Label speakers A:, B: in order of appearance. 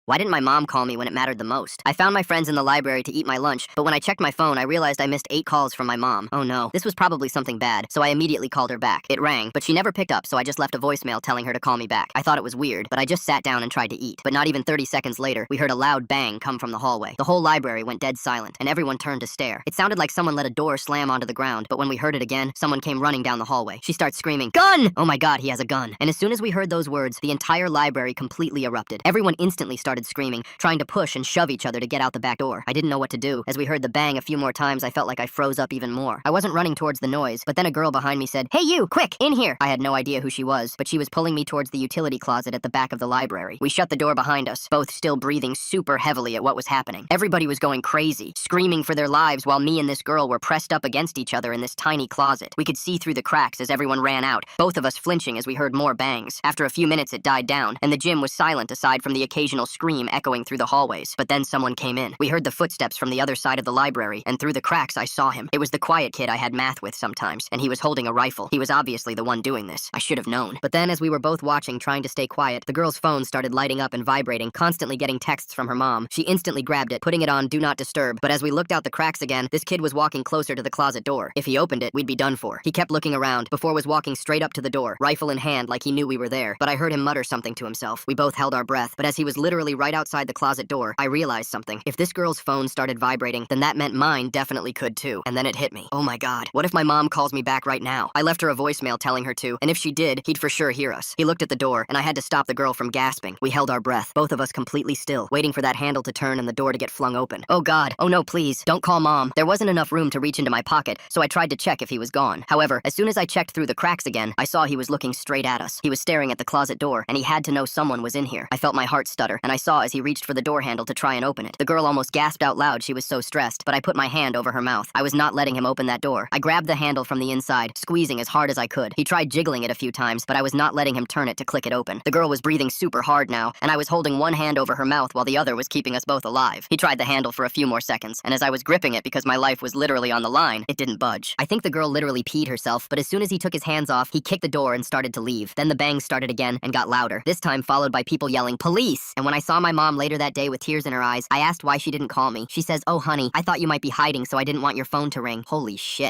A: Why didn't my mom call me when it mattered the most? I found my friends in the library to eat my lunch, but when I checked my phone, I realized I missed 8 calls from my mom. Oh no, this was probably something bad, so I immediately called her back. It rang, but she never picked up, so I just left a voicemail telling her to call me back. I thought it was weird, but I just sat down and tried to eat. But not even 30 seconds later, we heard a loud bang come from the hallway. The whole library went dead silent, and everyone turned to stare. It sounded like someone let a door slam onto the ground, but when we heard it again, someone came running down the hallway. She starts screaming, "Gun!" Oh my god, he has a gun. And as soon as we heard those words, the entire library completely erupted. Everyone instantly started screaming, trying to push and shove each other to get out the back door. I didn't know what to do. As we heard the bang a few more times, I felt like I froze up even more. I wasn't running towards the noise, but then a girl behind me said, "Hey you, quick, in here!" I had no idea who she was, but she was pulling me towards the utility closet at the back of the library. We shut the door behind us, both still breathing super heavily at what was happening. Everybody was going crazy, screaming for their lives while me and this girl were pressed up against each other in this tiny closet. We could see through the cracks as everyone ran out, both of us flinching as we heard more bangs. After a few minutes it died down, and the gym was silent aside from the occasional scream echoing through the hallways. But then someone came in. We heard the footsteps from the other side of the library, and through the cracks I saw him. It was the quiet kid I had math with sometimes, and he was holding a rifle. He was obviously the one doing this. I should have known. But then as we were both watching, trying to stay quiet, the girl's phone started lighting up and vibrating, constantly getting texts from her mom. She instantly grabbed it, putting it on Do Not Disturb. But as we looked out the cracks again, this kid was walking closer to the closet door. If he opened it, we'd be done for. He kept looking around, before was walking straight up to the door, rifle in hand like he knew we were there. But I heard him mutter something to himself. We both held our breath, but as he was literally right outside the closet door, I realized something. If this girl's phone started vibrating, then that meant mine definitely could too. And then it hit me. Oh my god, what if my mom calls me back right now? I left her a voicemail telling her to, and if she did, he'd for sure hear us. He looked at the door, and I had to stop the girl from gasping. We held our breath, both of us completely still, waiting for that handle to turn and the door to get flung open. Oh god, oh no please, don't call mom. There wasn't enough room to reach into my pocket, so I tried to check if he was gone. However, as soon as I checked through the cracks again, I saw he was looking straight at us. He was staring at the closet door, and he had to know someone was in here. I felt my heart stutter, and I saw as he reached for the door handle to try and open it. The girl almost gasped out loud, she was so stressed, but I put my hand over her mouth. I was not letting him open that door. I grabbed the handle from the inside, squeezing as hard as I could. He tried jiggling it a few times, but I was not letting him turn it to click it open. The girl was breathing super hard now, and I was holding one hand over her mouth while the other was keeping us both alive. He tried the handle for a few more seconds, and as I was gripping it because my life was literally on the line, it didn't budge. I think the girl literally peed herself, but as soon as he took his hands off, he kicked the door and started to leave. Then the bangs started again and got louder, this time followed by people yelling, "Police!" And when I saw my mom later that day with tears in her eyes, I asked why she didn't call me. She says, "Oh honey, I thought you might be hiding, so I didn't want your phone to ring." Holy shit.